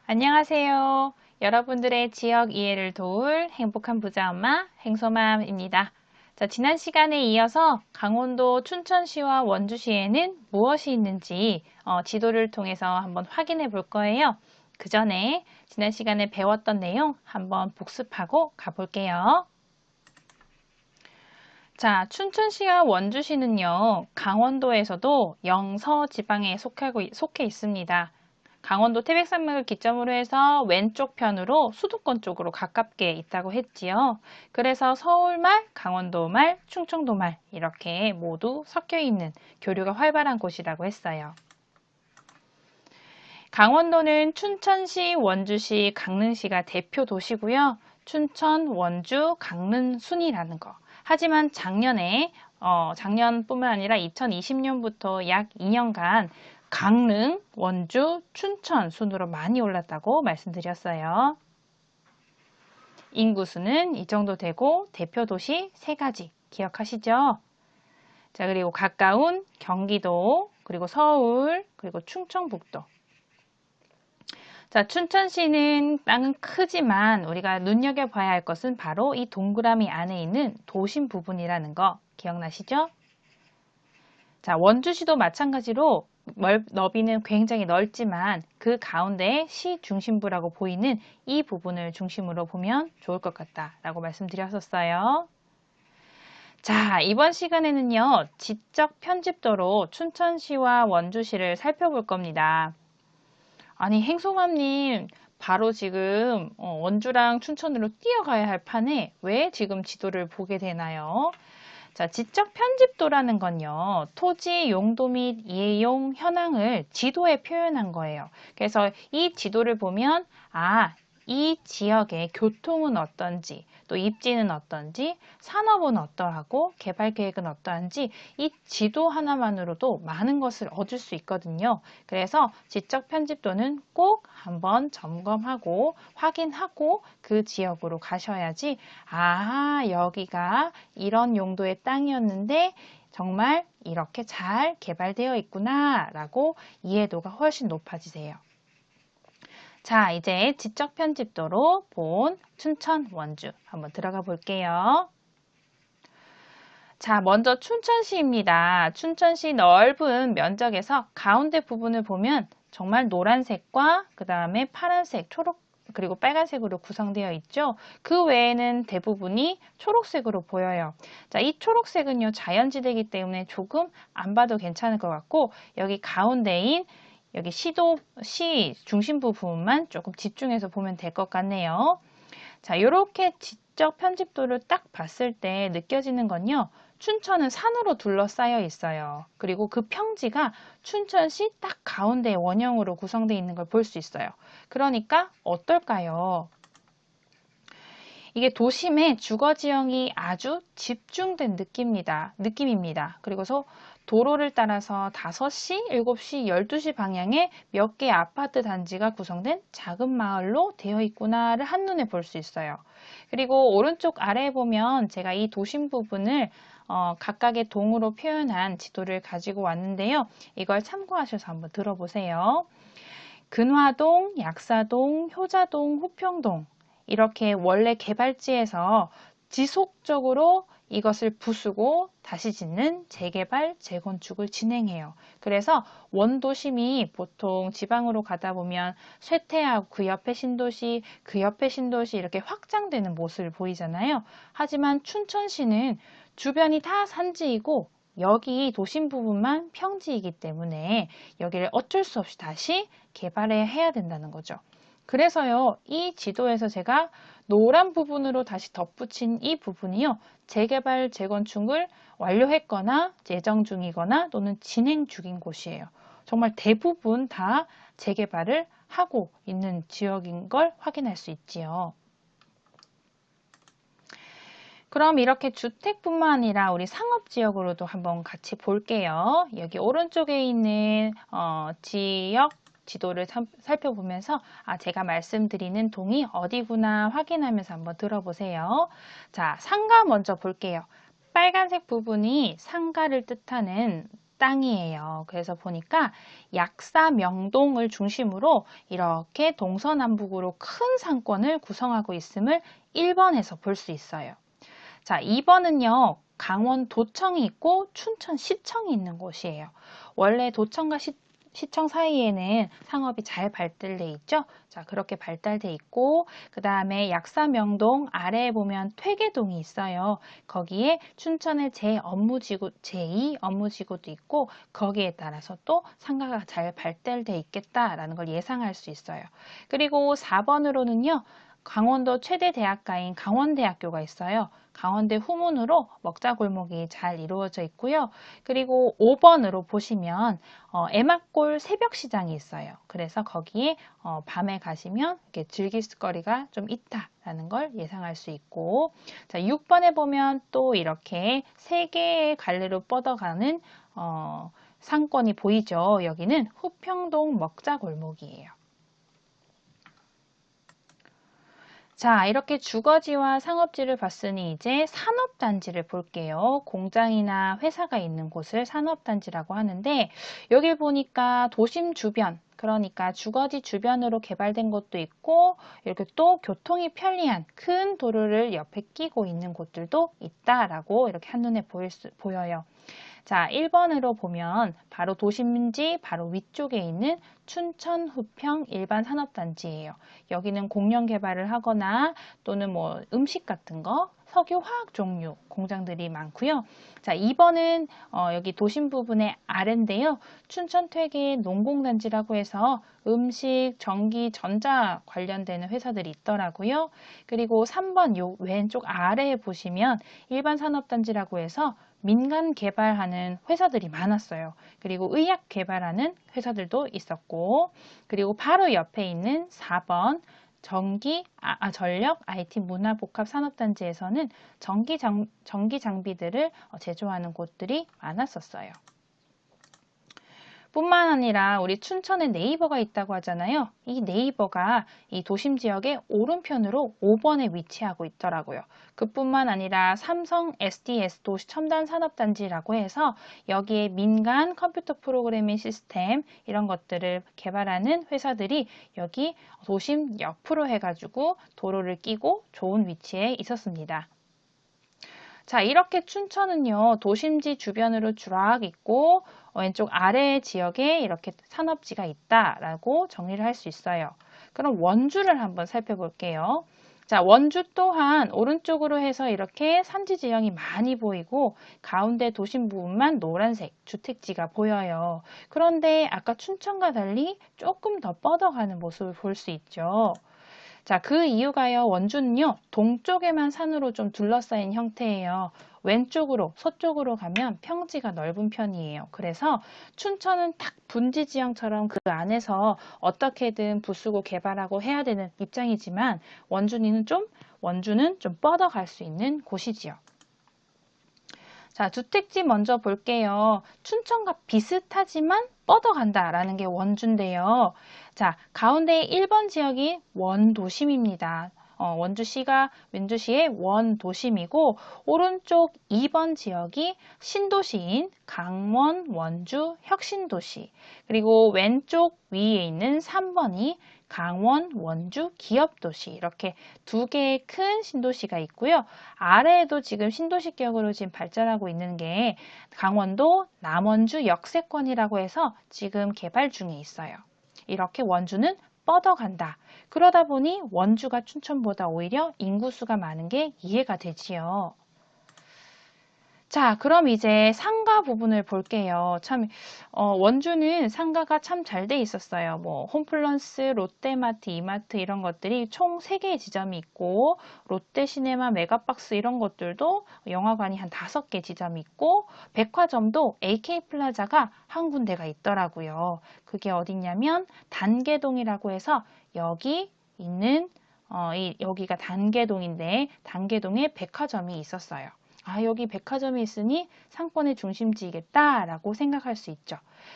안녕하세요. 여러분들의 지역 이해를 도울 행복한 부자엄마 행소맘입니다. 자, 지난 시간에 이어서 강원도 춘천시와 원주시에는 무엇이 있는지 지도를 통해서 한번 확인해 볼 거예요. 그 전에 지난 시간에 배웠던 내용 한번 복습하고 가볼게요. 자, 춘천시와 원주시는요, 강원도에서도 영서지방에 속해 있습니다. 강원도 태백산맥을 기점으로 해서 왼쪽 편으로 수도권 쪽으로 가깝게 있다고 했지요. 그래서 서울말, 강원도말, 충청도말 이렇게 모두 섞여 있는 교류가 활발한 곳이라고 했어요. 강원도는 춘천시, 원주시, 강릉시가 대표 도시고요. 춘천, 원주, 강릉 순이라는 거. 하지만 작년뿐만 아니라 2020년부터 약 2년간 강릉, 원주, 춘천 순으로 많이 올랐다고 말씀드렸어요. 인구수는 이 정도 되고 대표 도시 3가지 기억하시죠? 자, 그리고 가까운 경기도, 그리고 서울, 그리고 충청북도. 자, 춘천시는 땅은 크지만 우리가 눈여겨봐야 할 것은 바로 이 동그라미 안에 있는 도심 부분이라는 거 기억나시죠? 자, 원주시도 마찬가지로 너비는 굉장히 넓지만 그 가운데 시 중심부라고 보이는 이 부분을 중심으로 보면 좋을 것 같다라고 말씀드렸었어요. 자, 이번 시간에는요, 지적 편집도로 춘천시와 원주시를 살펴볼 겁니다. 아니, 행송맘님, 바로 지금 원주랑 춘천으로 뛰어가야 할 판에 왜 지금 지도를 보게 되나요? 자, 지적 편집도라는 건요, 토지 용도 및 이용 현황을 지도에 표현한 거예요. 그래서 이 지도를 보면, 이 지역의 교통은 어떤지, 또 입지는 어떤지, 산업은 어떠하고, 개발 계획은 어떠한지, 이 지도 하나만으로도 많은 것을 얻을 수 있거든요. 그래서 지적 편집도는 꼭 한번 점검하고, 확인하고, 그 지역으로 가셔야지, 여기가 이런 용도의 땅이었는데, 정말 이렇게 잘 개발되어 있구나, 라고 이해도가 훨씬 높아지세요. 자, 이제 지적 편집도로 본 춘천, 원주 한번 들어가 볼게요. 자, 먼저 춘천시입니다. 춘천시 넓은 면적에서 가운데 부분을 보면 정말 노란색과 그 다음에 파란색, 초록, 그리고 빨간색으로 구성되어 있죠. 그 외에는 대부분이 초록색으로 보여요. 자, 이 초록색은요, 자연지대이기 때문에 조금 안 봐도 괜찮을 것 같고, 여기 가운데인 여기 시 중심부 부분만 조금 집중해서 보면 될 것 같네요. 자, 이렇게 지적 편집도를 딱 봤을 때 느껴지는 건요. 춘천은 산으로 둘러싸여 있어요. 그리고 그 평지가 춘천시 딱 가운데 원형으로 구성되어 있는 걸 볼 수 있어요. 그러니까 어떨까요? 이게 도심의 주거지형이 아주 집중된 느낌입니다. 그리고서 도로를 따라서 5시, 7시, 12시 방향에 몇 개의 아파트 단지가 구성된 작은 마을로 되어 있구나를 한눈에 볼 수 있어요. 그리고 오른쪽 아래에 보면 제가 이 도심 부분을 각각의 동으로 표현한 지도를 가지고 왔는데요. 이걸 참고하셔서 한번 들어보세요. 근화동, 약사동, 효자동, 후평동 이렇게 원래 개발지에서 지속적으로 이것을 부수고 다시 짓는 재개발, 재건축을 진행해요. 그래서 원도심이 보통 지방으로 가다 보면 쇠퇴하고 그 옆에 신도시, 그 옆에 신도시 이렇게 확장되는 모습을 보이잖아요. 하지만 춘천시는 주변이 다 산지이고 여기 도심 부분만 평지이기 때문에 여기를 어쩔 수 없이 다시 개발해야 된다는 거죠. 그래서요, 이 지도에서 제가 노란 부분으로 다시 덧붙인 이 부분이요, 재개발, 재건축을 완료했거나 예정 중이거나 또는 진행 중인 곳이에요. 정말 대부분 다 재개발을 하고 있는 지역인 걸 확인할 수 있지요. 그럼 이렇게 주택뿐만 아니라 우리 상업지역으로도 한번 같이 볼게요. 여기 오른쪽에 있는 지역 지도를 살펴보면서 제가 말씀드리는 동이 어디구나 확인하면서 한번 들어보세요. 자, 상가 먼저 볼게요. 빨간색 부분이 상가를 뜻하는 그래서 보니까 약사 명동을 중심으로 이렇게 동서남북으로 큰 상권을 구성하고 있음을 1번에서 볼 수 있어요. 자, 2번은요. 강원도청이 있고 춘천시청이 있는 곳이에요. 원래 도청과 시청 사이에는 상업이 잘 발달돼 있죠. 자, 그렇게 발달돼 있고 그 다음에 약사명동 아래에 보면 퇴계동이 있어요. 거기에 춘천의 제2 업무지구도 있고 거기에 따라서 또 상가가 잘 발달돼 있겠다라는 걸 예상할 수 있어요. 그리고 4번으로는요. 강원도 최대 대학가인 강원대학교가 있어요. 강원대 후문으로 먹자골목이 잘 이루어져 있고요. 그리고 5번으로 보시면 애막골 새벽시장이 있어요. 그래서 거기에 밤에 가시면 이렇게 즐길 거리가 좀 있다라는 걸 예상할 수 있고, 자 6번에 보면 또 이렇게 세 개의 갈래로 뻗어가는 상권이 보이죠. 여기는 후평동 먹자골목이에요. 자, 이렇게 주거지와 상업지를 봤으니 이제 산업단지를 볼게요. 공장이나 회사가 있는 곳을 산업단지라고 하는데 여기 보니까 도심 주변, 그러니까 주거지 주변으로 개발된 곳도 있고 이렇게 또 교통이 편리한 큰 도로를 옆에 끼고 있는 곳들도 있다라고 이렇게 한눈에 보여요. 자, 1번으로 보면 바로 도심지 바로 위쪽에 있는 춘천 후평 일반 산업단지예요. 여기는 공영 개발을 하거나 또는 뭐 음식 같은 거, 석유 화학 종류 공장들이 많고요. 자, 2번은 여기 도심 부분의 아래인데요. 춘천 퇴계 농공단지라고 해서 음식, 전기, 전자 관련되는 회사들이 있더라고요. 그리고 3번 요 왼쪽 아래에 보시면 일반 산업단지라고 해서 민간 개발하는 회사들이 많았어요. 그리고 의약 개발하는 회사들도 있었고, 그리고 바로 옆에 있는 4번 전력 IT 문화복합 산업단지에서는 전기 장비들을 제조하는 곳들이 많았었어요. 뿐만 아니라 우리 춘천에 네이버가 있다고 하잖아요. 이 네이버가 이 도심 지역의 오른편으로 5번에 위치하고 있더라고요. 그뿐만 아니라 삼성 SDS 도시 첨단 산업단지라고 해서 여기에 민간 컴퓨터 프로그래밍 시스템 이런 것들을 개발하는 회사들이 여기 도심 옆으로 해가지고 도로를 끼고 좋은 위치에 있었습니다. 자, 이렇게 춘천은요, 도심지 주변으로 쫙 있고, 왼쪽 아래 지역에 이렇게 산업지가 있다라고 정리를 할 수 있어요. 그럼 원주를 한번 살펴볼게요. 자, 원주 또한 오른쪽으로 해서 이렇게 산지 지형이 많이 보이고, 가운데 도심 부분만 노란색 주택지가 보여요. 그런데 아까 춘천과 달리 조금 더 뻗어가는 모습을 볼 수 있죠. 자, 그 이유가요. 원주는요. 동쪽에만 산으로 좀 둘러싸인 형태예요. 왼쪽으로, 서쪽으로 가면 평지가 넓은 편이에요. 그래서 춘천은 딱 분지 지형처럼 그 안에서 어떻게든 부수고 개발하고 해야 되는 입장이지만 원주는 좀 뻗어갈 수 있는 곳이지요. 자, 주택지 먼저 볼게요. 춘천과 비슷하지만 뻗어간다라는 게 원주인데요. 자, 가운데 1번 지역이 원도심입니다. 원주시의 원도심이고 오른쪽 2번 지역이 신도시인 강원, 원주, 혁신도시 그리고 왼쪽 위에 있는 3번이 강원, 원주, 기업도시 이렇게 두 개의 큰 신도시가 있고요. 아래에도 지금 신도시격으로 지금 발전하고 있는 게 강원도 남원주 역세권이라고 해서 지금 개발 중에 있어요. 이렇게 원주는 뻗어간다. 그러다 보니 원주가 춘천보다 오히려 인구수가 많은 게 이해가 되지요. 자, 그럼 이제 상가 부분을 볼게요. 참, 원주는 상가가 참 잘 돼 있었어요. 뭐, 홈플러스, 롯데마트, 이마트 이런 것들이 총 3개의 지점이 있고, 롯데시네마, 메가박스 이런 것들도 영화관이 한 5개 지점이 있고, 백화점도 AK플라자가 한 군데가 있더라고요. 그게 어디냐면, 단계동이라고 해서 여기 있는, 여기가 단계동인데, 단계동에 백화점이 있었어요. 아, 여기 백화점이 있으니 상권의 중심지이겠다라고 생각할 수 있죠.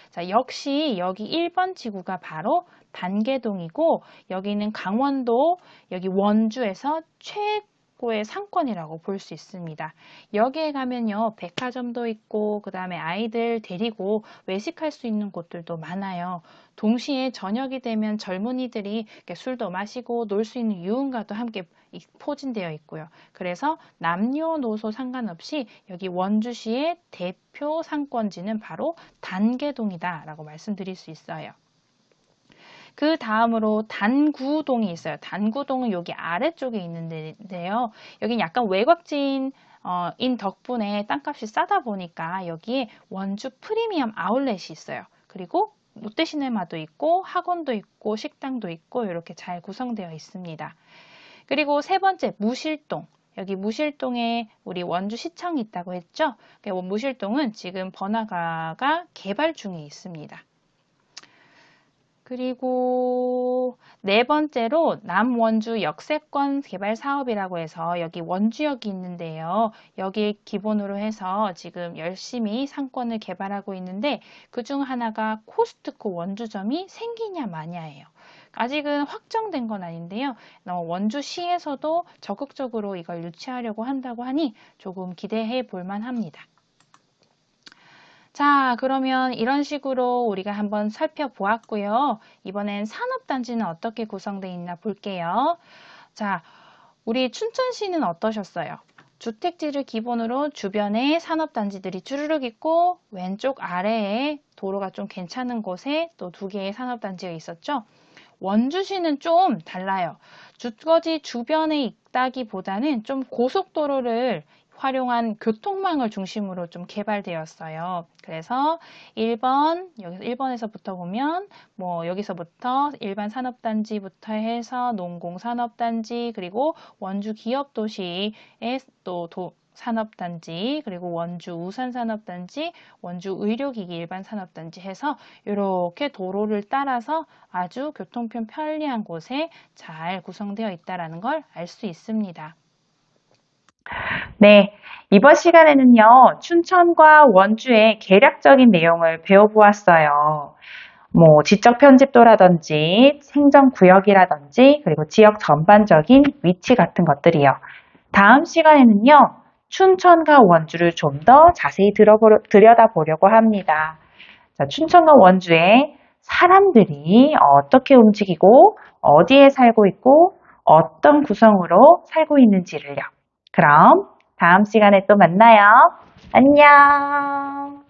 자, 역시 여기 1번 지구가 바로 단계동이고 여기는 강원도, 여기 원주에서 최고의 상권이라고 볼 수 있습니다. 여기에 가면요, 백화점도 있고, 그 다음에 아이들 데리고 외식할 수 있는 곳들도 많아요. 동시에 저녁이 되면 젊은이들이 이렇게 술도 마시고 놀 수 있는 유흥가도 함께 포진되어 있고요. 그래서 남녀노소 상관없이 여기 원주시의 대표 상권지는 바로 단계동이다라고 말씀드릴 수 있어요. 그 다음으로 단구동이 있어요. 단구동은 여기 아래쪽에 있는데요. 여긴 약간 외곽지인 인 덕분에 땅값이 싸다 보니까 여기에 원주 프리미엄 아울렛이 있어요. 그리고 롯데시네마도 있고 학원도 있고 식당도 있고 이렇게 잘 구성되어 있습니다. 그리고 세 번째 무실동. 여기 무실동에 우리 원주시청이 있다고 했죠. 무실동은 지금 번화가가 개발 중에 있습니다. 그리고 네 번째로 남원주 역세권 개발 사업이라고 해서 여기 원주역이 있는데요. 여기 기본으로 해서 지금 열심히 상권을 개발하고 있는데 그중 하나가 코스트코 원주점이 생기냐 마냐예요. 아직은 확정된 건 아닌데요. 원주시에서도 적극적으로 이걸 유치하려고 한다고 하니 조금 기대해 볼 만합니다. 자, 그러면 이런 식으로 우리가 한번 살펴보았고요. 이번엔 산업단지는 어떻게 구성되어 있나 볼게요. 자, 우리 춘천시는 어떠셨어요? 주택지를 기본으로 주변에 산업단지들이 주르륵 있고 왼쪽 아래에 도로가 좀 괜찮은 곳에 또 두 개의 산업단지가 있었죠. 원주시는 좀 달라요. 주거지 주변에 있다기보다는 좀 고속도로를 활용한 교통망을 중심으로 좀 개발되었어요. 그래서 1번, 여기서 1번에서부터 보면 여기서부터 일반 산업단지부터 해서 농공산업단지 그리고 원주 기업도시의 또 산업단지, 그리고 원주 우산산업단지, 원주 의료기기 일반산업단지 해서 이렇게 도로를 따라서 아주 교통편 편리한 곳에 잘 구성되어 있다는 걸 알 수 있습니다. 네, 이번 시간에는요, 춘천과 원주의 개략적인 내용을 배워보았어요. 지적 편집도라든지 행정구역이라든지 그리고 지역 전반적인 위치 같은 것들이요. 다음 시간에는요, 춘천과 원주를 좀 더 자세히 들여다보려고 합니다. 자, 춘천과 원주의 사람들이 어떻게 움직이고 어디에 살고 있고 어떤 구성으로 살고 있는지를요. 그럼 다음 시간에 또 만나요. 안녕.